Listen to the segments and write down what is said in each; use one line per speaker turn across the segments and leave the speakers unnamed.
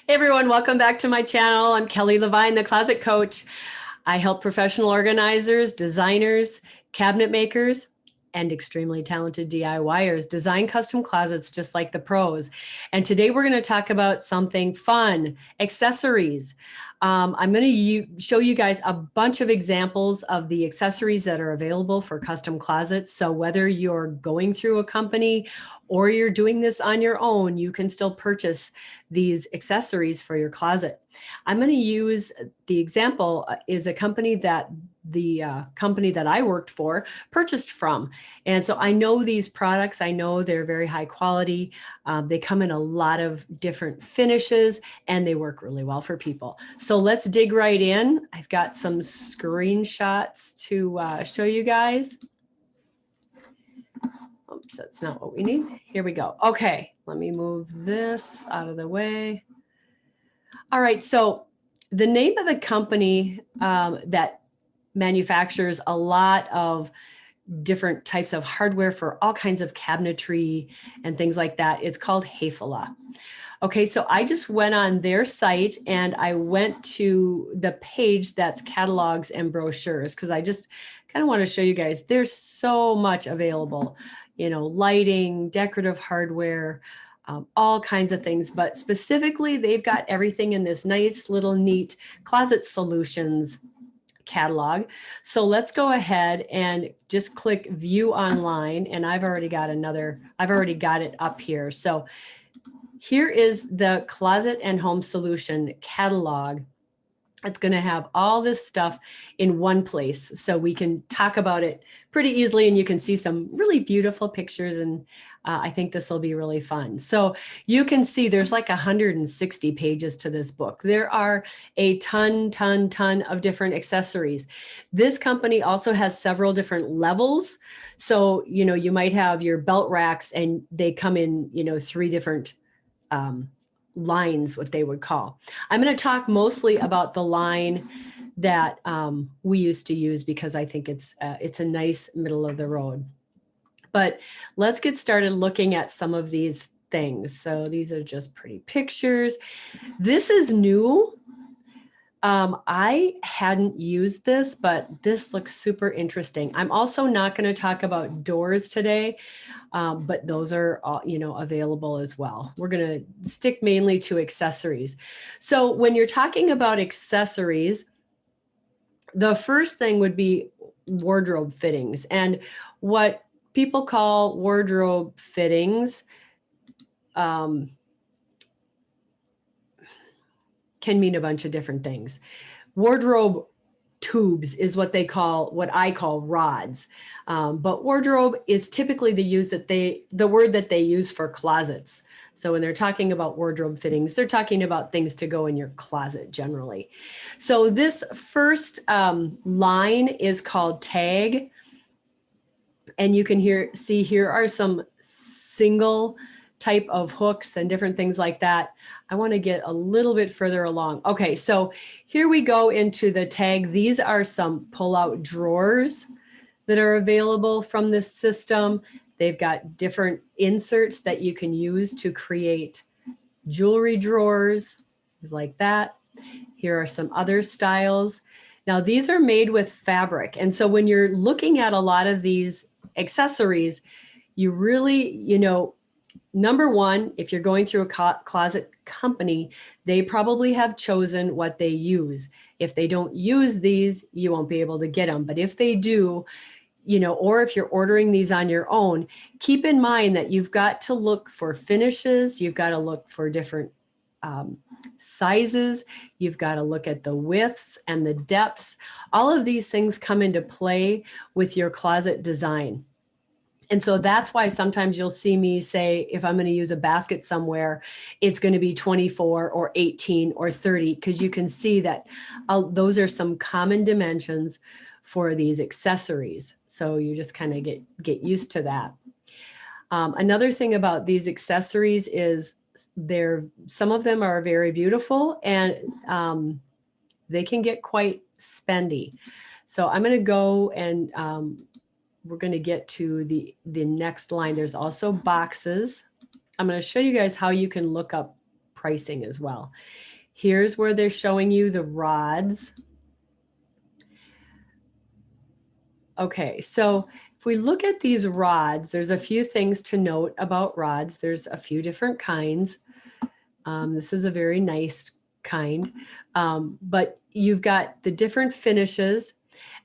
Hey everyone, welcome back to my channel. I'm Kelly Levine, the Closet Coach. I help professional organizers, designers, cabinet makers, and extremely talented DIYers design custom closets just like the pros. And today we're going to talk about something fun, accessories. I'm going to show you guys a bunch of examples of the accessories that are available for custom closets. So whether you're going through a company or you're doing this on your own, you can still purchase these accessories for your closet. I'm going to use the example is a company that the company that I worked for purchased from. And so I know these products. I know they're very high quality. They come in a lot of different finishes and they work really well for people. So let's dig right in. I've got some screenshots to show you guys. Oops, that's not what we need. Here we go. Okay, let me move this out of the way. All right, so the name of the company that manufactures a lot of different types of hardware for all kinds of cabinetry and things like that, it's called Hafele. Okay, so I just went on their site and I went to the page that's catalogs and brochures because I just kind of want to show you guys there's so much available, you know, lighting, decorative hardware, all kinds of things, but specifically they've got everything in this nice little neat closet solutions catalog. So let's go ahead and just click view online. And I've already got it up here. So here is the Closet and Home Solution catalog. It's going to have all this stuff in one place so we can talk about it pretty easily and you can see some really beautiful pictures and I think this will be really fun. So you can see there's like 160 pages to this book. There are a ton of different accessories. This company also has several different levels. So, you know, you might have your belt racks and they come in, you know, 3 different lines, what they would call. I'm going to talk mostly about the line that we used to use because I think it's a nice middle of the road. But let's get started looking at some of these things. So these are just pretty pictures. This is new. I hadn't used this, but this looks super interesting. I'm also not going to talk about doors today. But those are, you know, available as well. We're going to stick mainly to accessories. So when you're talking about accessories, the first thing would be wardrobe fittings. And what people call wardrobe fittings can mean a bunch of different things. Wardrobe tubes is what I call rods. But wardrobe is typically the word that they use for closets. So when they're talking about wardrobe fittings, they're talking about things to go in your closet generally. So this first line is called tag. And you can see here are some single type of hooks and different things like that. I want to get a little bit further along. Okay, so here we go into the tag. These are some pull-out drawers that are available from this system. They've got different inserts that you can use to create jewelry drawers, things like that. Here are some other styles. Now, these are made with fabric. And so when you're looking at a lot of these accessories, you really, you know, number one, if you're going through a closet company, they probably have chosen what they use. If they don't use these, you won't be able to get them. But if they do, you know, or if you're ordering these on your own, keep in mind that you've got to look for finishes. You've got to look for different sizes. You've got to look at the widths and the depths. All of these things come into play with your closet design. And so that's why sometimes you'll see me say, if I'm going to use a basket somewhere, it's going to be 24 or 18 or 30, because you can see that those are some common dimensions for these accessories. So you just kind of get used to that. Another thing about these accessories is some of them are very beautiful and they can get quite spendy. So I'm going to go and we're going to get to the next line. There's also boxes. I'm going to show you guys how you can look up pricing as well. Here's where they're showing you the rods. Okay, so if we look at these rods, there's a few things to note about rods. There's a few different kinds. This is a very nice kind, but you've got the different finishes,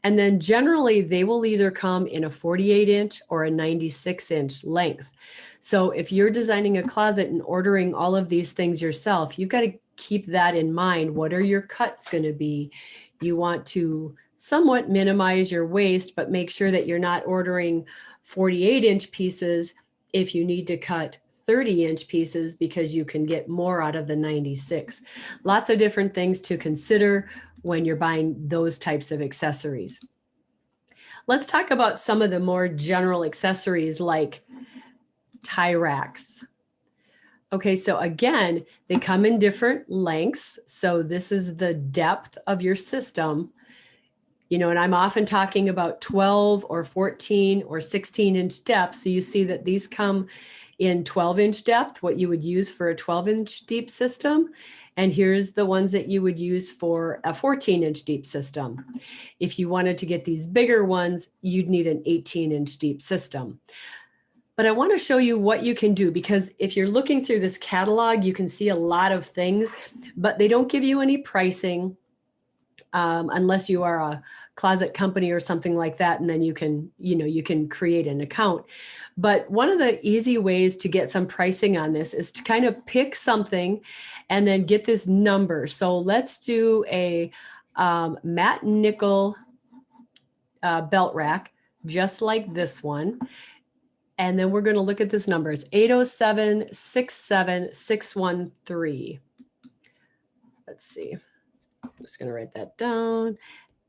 and then generally they will either come in a 48-inch or a 96-inch length. So if you're designing a closet and ordering all of these things yourself, you've got to keep that in mind. What are your cuts going to be? You want to somewhat minimize your waste, but make sure that you're not ordering 48-inch pieces if you need to cut 30-inch pieces because you can get more out of the 96. Lots of different things to consider when you're buying those types of accessories. Let's talk about some of the more general accessories like tie racks. Okay, so again, they come in different lengths. So this is the depth of your system. You know, and I'm often talking about 12 or 14 or 16-inch depth. So you see that these come in 12-inch depth, what you would use for a 12-inch deep system. And here's the ones that you would use for a 14-inch deep system. If you wanted to get these bigger ones, you'd need an 18-inch deep system. But I want to show you what you can do, because if you're looking through this catalog, you can see a lot of things, but they don't give you any pricing unless you are a closet company or something like that. And then you can, you can create an account. But one of the easy ways to get some pricing on this is to kind of pick something and then get this number. So let's do a matte nickel belt rack, just like this one. And then we're going to look at this number. It's 807-67613. Let's see. I'm just going to write that down.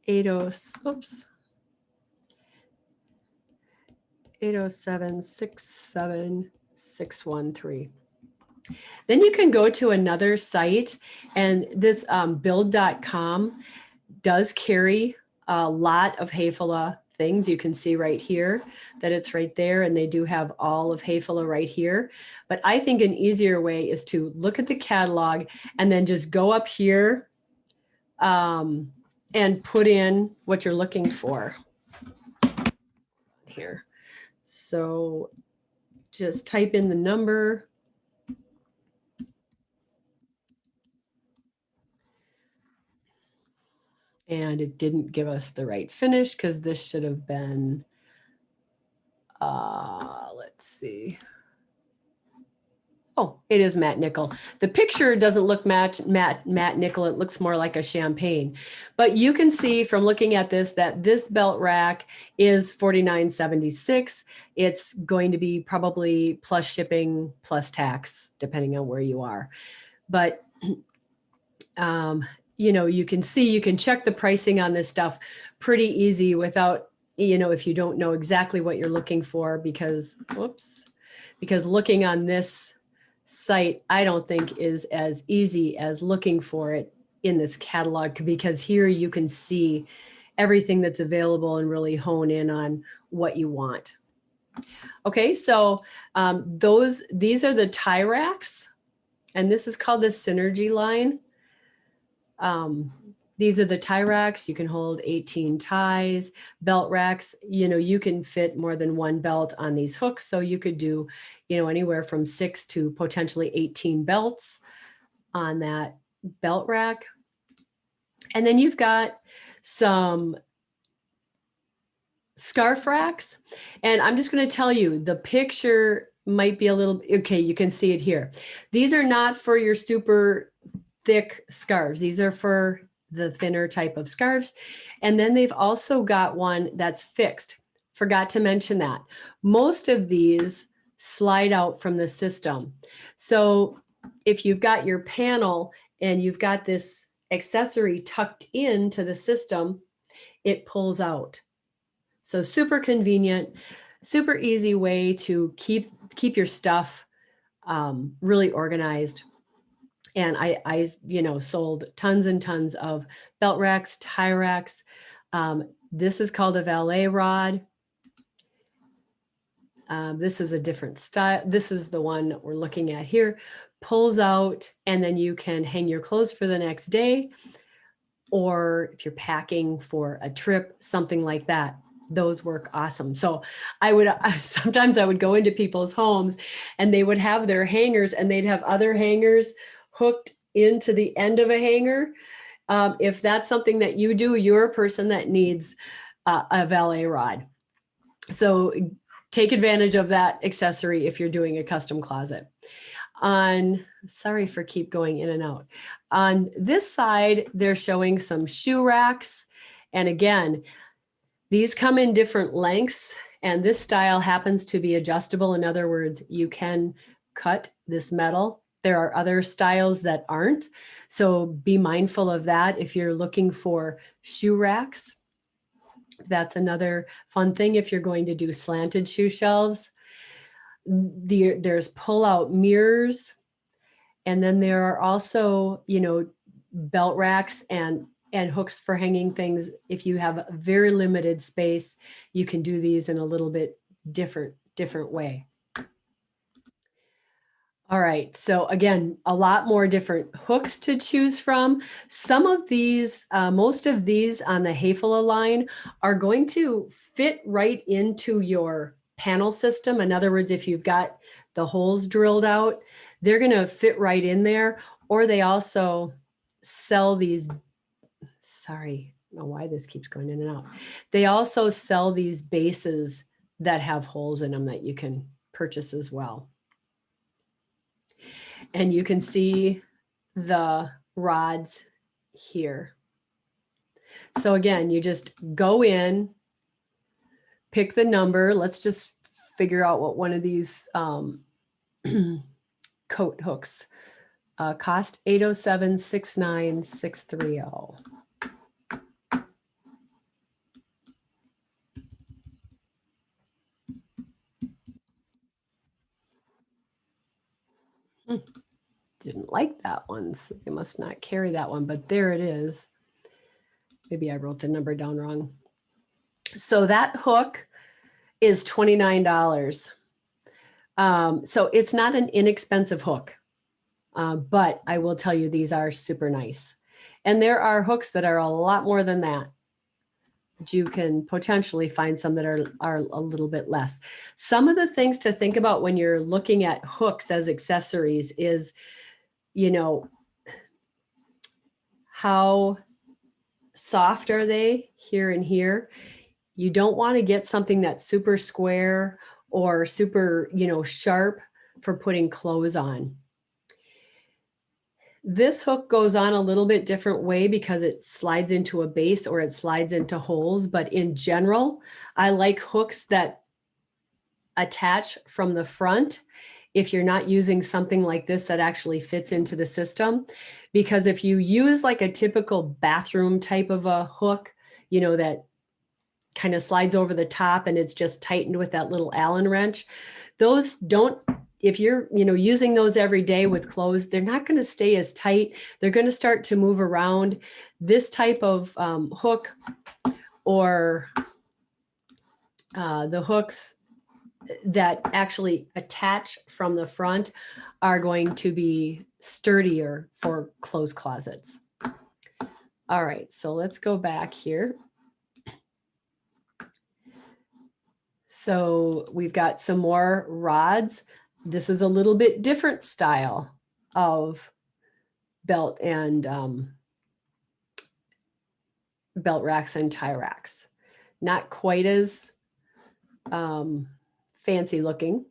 807-67613. Then you can go to another site, and this build.com does carry a lot of Hafele things. You can see right here that it's right there, and they do have all of Hafele right here. But I think an easier way is to look at the catalog and then just go up here and put in what you're looking for here. So just type in the number. And it didn't give us the right finish because this should have been, let's see. Oh, it is matte nickel. The picture doesn't look matte nickel. It looks more like a champagne. But you can see from looking at this that this belt rack is $49.76. It's going to be probably plus shipping, plus tax, depending on where you are. But you can see, you can check the pricing on this stuff pretty easy without, if you don't know exactly what you're looking for, because looking on this site, I don't think is as easy as looking for it in this catalog, because here you can see everything that's available and really hone in on what you want. Okay, so these are the tie racks, and this is called the Synergy line. These are the tie racks. You can hold 18 ties. Belt racks, you can fit more than one belt on these hooks. So you could do, anywhere from 6 to potentially 18 belts on that belt rack. And then you've got some scarf racks. And I'm just going to tell you, the picture might be a little, okay, you can see it here. These are not for your super thick scarves. These are for the thinner type of scarves. And then they've also got one that's fixed. Forgot to mention that. Most of these slide out from the system. So if you've got your panel and you've got this accessory tucked into the system, it pulls out. So super convenient, super easy way to keep your stuff really organized. And I sold tons and tons of belt racks, tie racks. This is called a Valet Rod. This is a different style. This is the one that we're looking at here. Pulls out, and then you can hang your clothes for the next day. Or if you're packing for a trip, something like that, those work awesome. So sometimes I would go into people's homes and they would have their hangers and they'd have other hangers hooked into the end of a hanger. If that's something that you do, you're a person that needs a valet rod. So take advantage of that accessory if you're doing a custom closet. Sorry for keep going in and out. On this side, they're showing some shoe racks. And again, these come in different lengths, and this style happens to be adjustable. In other words, you can cut this metal. There are other styles that aren't. So be mindful of that if you're looking for shoe racks. That's another fun thing if you're going to do slanted shoe shelves. There's pull-out mirrors, and then there are also, belt racks and hooks for hanging things. If you have a very limited space, you can do these in a little bit different way. All right, so again, a lot more different hooks to choose from. Some of these, most of these on the Hafele line are going to fit right into your panel system. In other words, if you've got the holes drilled out, they're going to fit right in there. Or they also sell these, sorry, I don't know why this keeps going in and out. They also sell these bases that have holes in them that you can purchase as well. And you can see the rods here. So again, you just go in, pick the number. Let's just figure out what one of these coat hooks cost. 807-69630. Didn't like that one, so they must not carry that one, but there it is. Maybe I wrote the number down wrong. So that hook is $29. So it's not an inexpensive hook, but I will tell you these are super nice. And there are hooks that are a lot more than that. But you can potentially find some that are a little bit less. Some of the things to think about when you're looking at hooks as accessories is, how soft are they here and here? You don't want to get something that's super square or super, sharp for putting clothes on. This hook goes on a little bit different way because it slides into a base or it slides into holes. But in general, I like hooks that attach from the front if you're not using something like this that actually fits into the system. Because if you use like a typical bathroom type of a hook, that kind of slides over the top and it's just tightened with that little Allen wrench, those don't, if you're, using those every day with clothes, they're not going to stay as tight. They're going to start to move around. This type of hook, or the hooks that actually attach from the front, are going to be sturdier for clothes closets. All right, so let's go back here. So we've got some more rods. This is a little bit different style of belt and belt racks and tie racks. Not quite as fancy looking,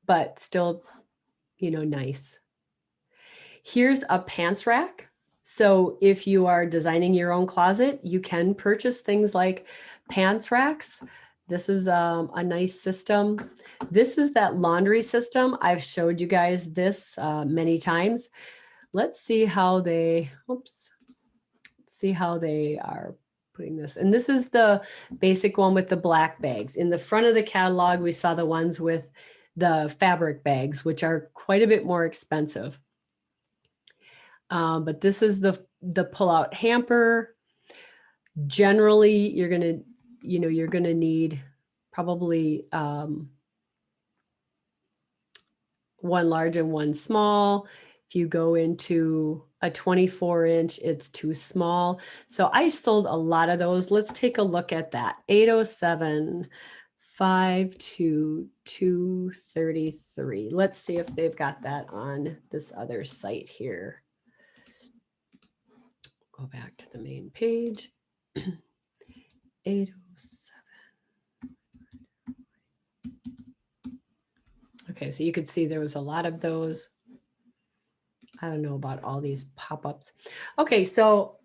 but still, nice. Here's a pants rack. So if you are designing your own closet, you can purchase things like pants racks. This is a nice system. This is that laundry system. I've showed you guys this many times. Let's see how they, see how they are putting this. And this is the basic one with the black bags. In the front of the catalog, we saw the ones with the fabric bags, which are quite a bit more expensive. But this is the Pullout Hamper. Generally, you're gonna need probably one large and one small. If you go into a 24-inch, it's too small. So I sold a lot of those. Let's take a look at that. 807 52233. Let's see if they've got that on this other site here. Go back to the main page. 807. Okay, so you could see there was a lot of those. I don't know about all these pop-ups. Okay, so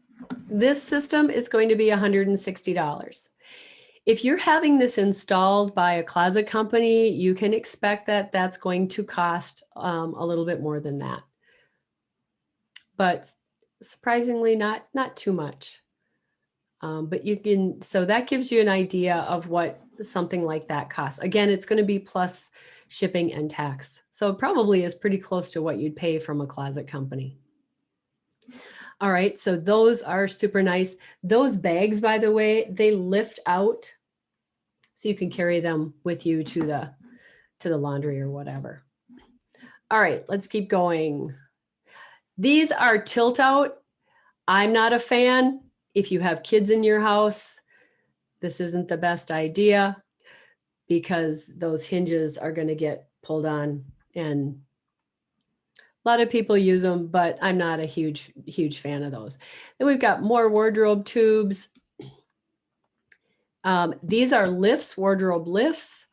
this system is going to be $160. If you're having this installed by a closet company, you can expect that that's going to cost a little bit more than that. But surprisingly, not too much. But you can, so that gives you an idea of what something like that costs. Again, it's going to be plus shipping and tax. So it probably is pretty close to what you'd pay from a closet company. All right, so those are super nice. Those bags, by the way, they lift out so you can carry them with you to the laundry or whatever. All right, let's keep going. These are tilt out. I'm not a fan. If you have kids in your house, this isn't the best idea because those hinges are going to get pulled on, and a lot of people use them, but I'm not a huge fan of those. Then we've got more wardrobe tubes. These are lifts, wardrobe lifts.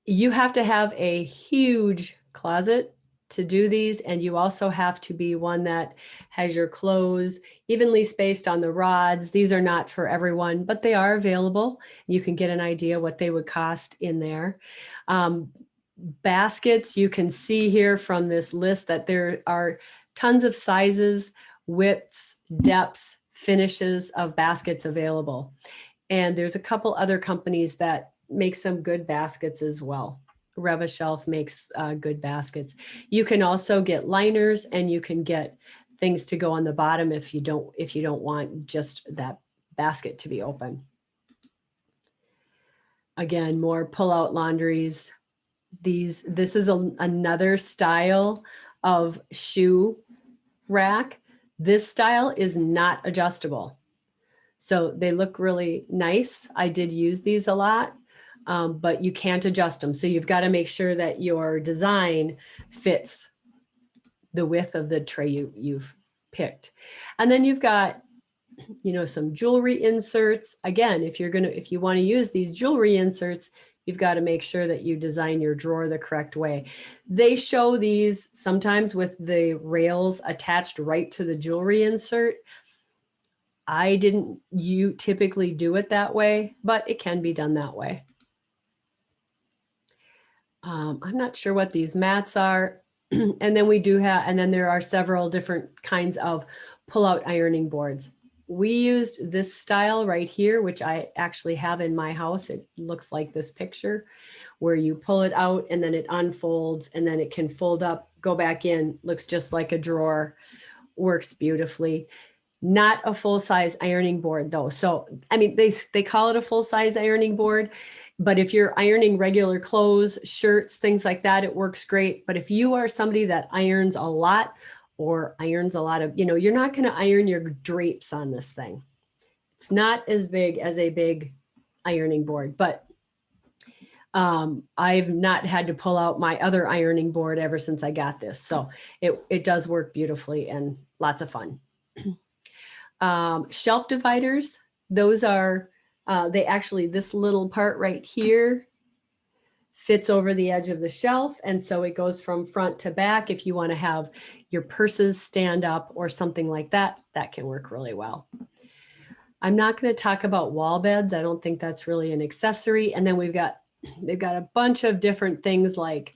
You have to have a huge closet to do these, and you also have to be one that has your clothes evenly spaced on the rods. These are not for everyone, but they are available. You can get an idea what they would cost in there. Baskets, you can see here from this list that there are tons of sizes, widths, depths, finishes of baskets available. And there's a couple other companies that make some good baskets as well. Revashelf makes good baskets. You can also get liners, and you can get things to go on the bottom if you don't want just that basket to be open. Again, more pull-out laundries. This is another style of shoe rack. This style is not adjustable. So they look really nice. I did use these a lot, but you can't adjust them. So you've got to make sure that your design fits the width of the tray you've picked. And then you've got, some jewelry inserts. Again, if you want to use these jewelry inserts, you've got to make sure that you design your drawer the correct way. They show these sometimes with the rails attached right to the jewelry insert. You typically do it that way, but it can be done that way. I'm not sure what these mats are. And then there are several different kinds of pull-out ironing boards. We used this style right here, which I actually have in my house. It looks like this picture where you pull it out and then it unfolds and then it can fold up, go back in, looks just like a drawer, works beautifully. Not a full-size ironing board though. So, I mean, they call it a full-size ironing board, but if you're ironing regular clothes, shirts, things like that, it works great. But if you are somebody that irons a lot or irons a lot of, you're not going to iron your drapes on this thing. It's not as big as a big ironing board, but I've not had to pull out my other ironing board ever since I got this. So it does work beautifully and lots of fun. Shelf dividers, those are, this little part right here fits over the edge of the shelf. And so it goes from front to back. If you want to have your purses stand up or something like that, that can work really well. I'm not going to talk about wall beds. I don't think that's really an accessory. And then they've got a bunch of different things like,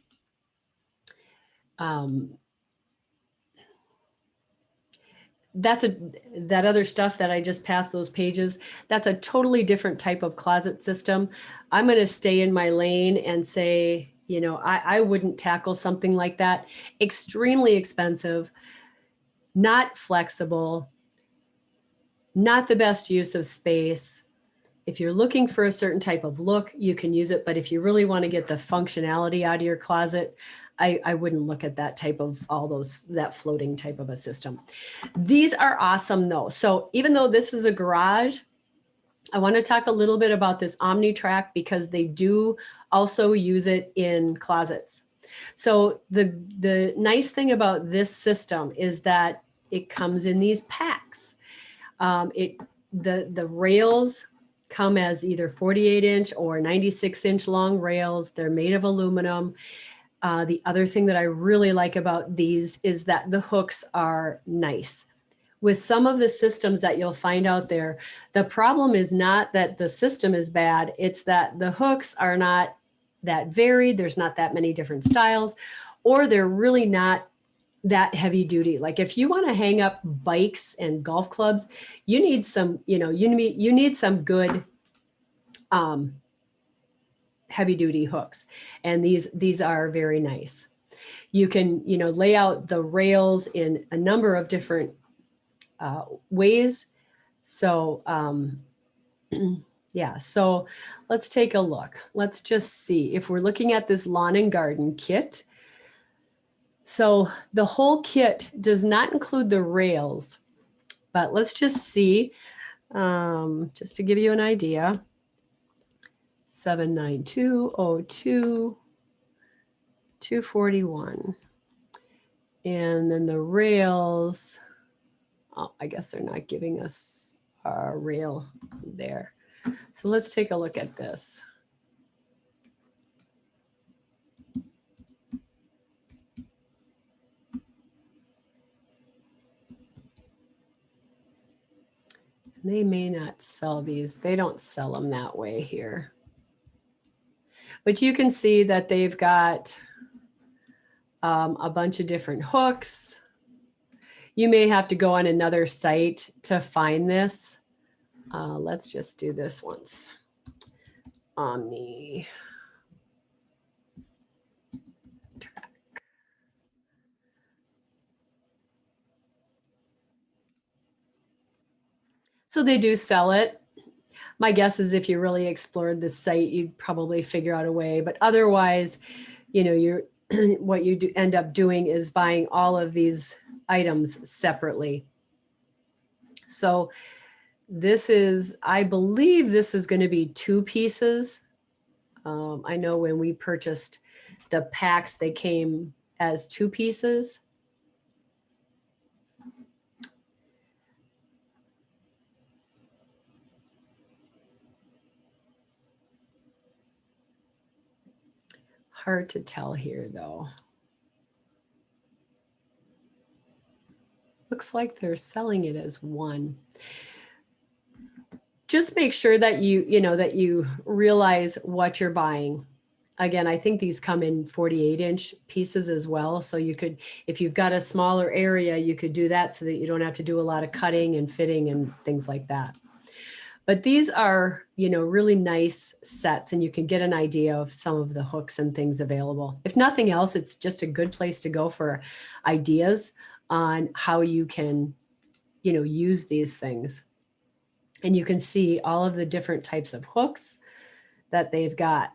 that other stuff that I just passed those pages, that's a totally different type of closet system. I'm going to stay in my lane and say, I wouldn't tackle something like that. Extremely expensive, not flexible, not the best use of space. If you're looking for a certain type of look, you can use it. But if you really want to get the functionality out of your closet, I wouldn't look at that type of that floating type of a system. These are awesome though. So even though this is a garage, I want to talk a little bit about this Omni Track because they do also use it in closets. So the nice thing about this system is that it comes in these packs. The rails come as either 48-inch or 96-inch long rails. They're made of aluminum. The other thing that I really like about these is that the hooks are nice. With some of the systems that you'll find out there, the problem is not that the system is bad, it's that the hooks are not that varied, there's not that many different styles, or they're really not that heavy duty. Like if you want to hang up bikes and golf clubs, you need some, you need some good heavy duty hooks. And these are very nice. You can, lay out the rails in a number of different ways. So yeah, so let's take a look. Let's just see if we're looking at this lawn and garden kit. So the whole kit does not include the rails, but let's just see, just to give you an idea. 79202 241. And then the rails, oh, I guess they're not giving us a rail there. So let's take a look at this. They may not sell these. They don't sell them that way here. But you can see that they've got a bunch of different hooks. You may have to go on another site to find this. Let's just do this once. Omni Track. So they do sell it. My guess is if you really explored this site, you'd probably figure out a way. But otherwise, you're what you end up doing is buying all of these items separately. So this is, I believe this is going to be 2 pieces. I know when we purchased the packs, they came as 2 pieces. Hard to tell here though. Looks like they're selling it as 1. Just make sure that that you realize what you're buying. Again, I think these come in 48-inch pieces as well. So you could, if you've got a smaller area, you could do that so that you don't have to do a lot of cutting and fitting and things like that. But these are, really nice sets, and you can get an idea of some of the hooks and things available. If nothing else, it's just a good place to go for ideas on how you can, use these things. And you can see all of the different types of hooks that they've got.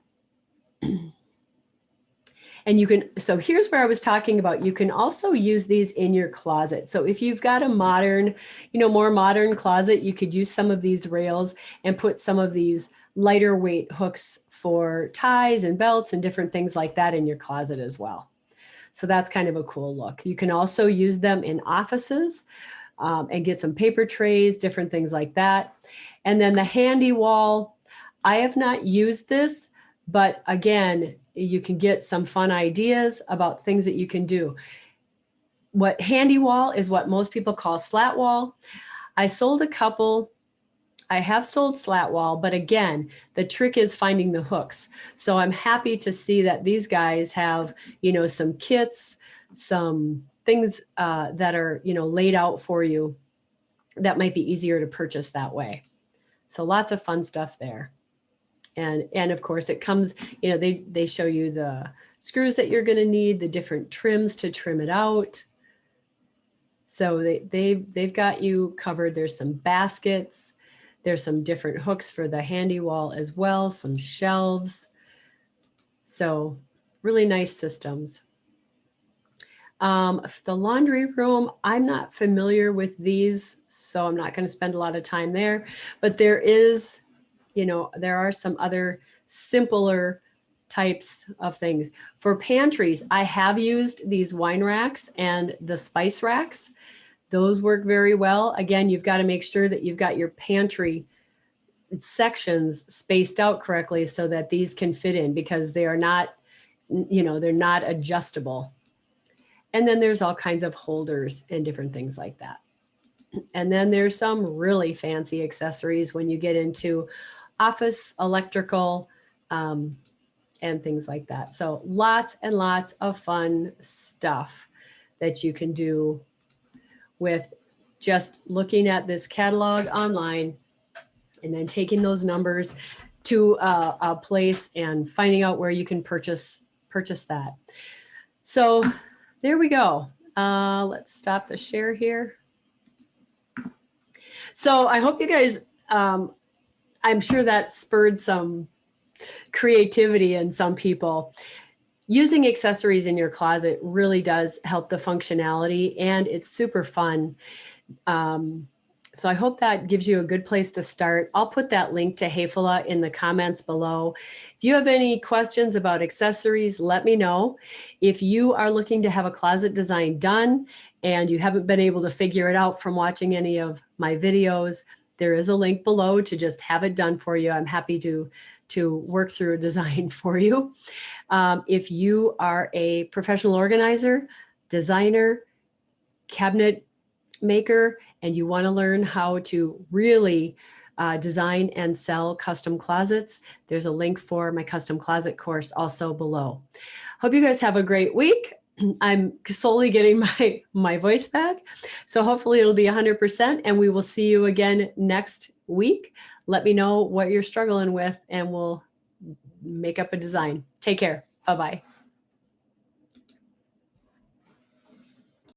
And you can, so here's where I was talking about, you can also use these in your closet. So if you've got a modern, more modern closet, you could use some of these rails and put some of these lighter weight hooks for ties and belts and different things like that in your closet as well. So that's kind of a cool look. You can also use them in offices and get some paper trays, different things like that. And then the handy wall, I have not used this, but again, you can get some fun ideas about things that you can do. What handy wall is what most people call slat wall. I sold a couple. I have sold slat wall, but again, the trick is finding the hooks. So I'm happy to see that these guys have, some kits, some things that are, laid out for you that might be easier to purchase that way. So lots of fun stuff there. And of course it comes, they show you the screws that you're going to need, the different trims to trim it out. So they've got you covered. There's some baskets. There's some different hooks for the handy wall as well, some shelves. So really nice systems. The laundry room, I'm not familiar with these, so I'm not going to spend a lot of time there. But there is, there are some other simpler types of things. For pantries, I have used these wine racks and the spice racks. Those work very well. Again, you've got to make sure that you've got your pantry sections spaced out correctly so that these can fit in, because they are not, they're not adjustable. And then there's all kinds of holders and different things like that. And then there's some really fancy accessories when you get into office electrical and things like that. So lots and lots of fun stuff that you can do with just looking at this catalog online and then taking those numbers to a place and finding out where you can purchase that. So there we go. Let's stop the share here. So I hope you guys, I'm sure that spurred some creativity in some people. Using accessories in your closet really does help the functionality, and it's super fun. So I hope that gives you a good place to start. I'll put that link to Hafele in the comments below. If you have any questions about accessories, let me know. If you are looking to have a closet design done and you haven't been able to figure it out from watching any of my videos, there is a link below to just have it done for you. I'm happy to work through a design for you. If you are a professional organizer, designer, cabinet maker, and you want to learn how to really design and sell custom closets, there's a link for my custom closet course also below. Hope you guys have a great week. I'm slowly getting my voice back, so hopefully it'll be 100%, and we will see you again next week. Let me know what you're struggling with, and we'll make up a design. Take care. Bye-bye.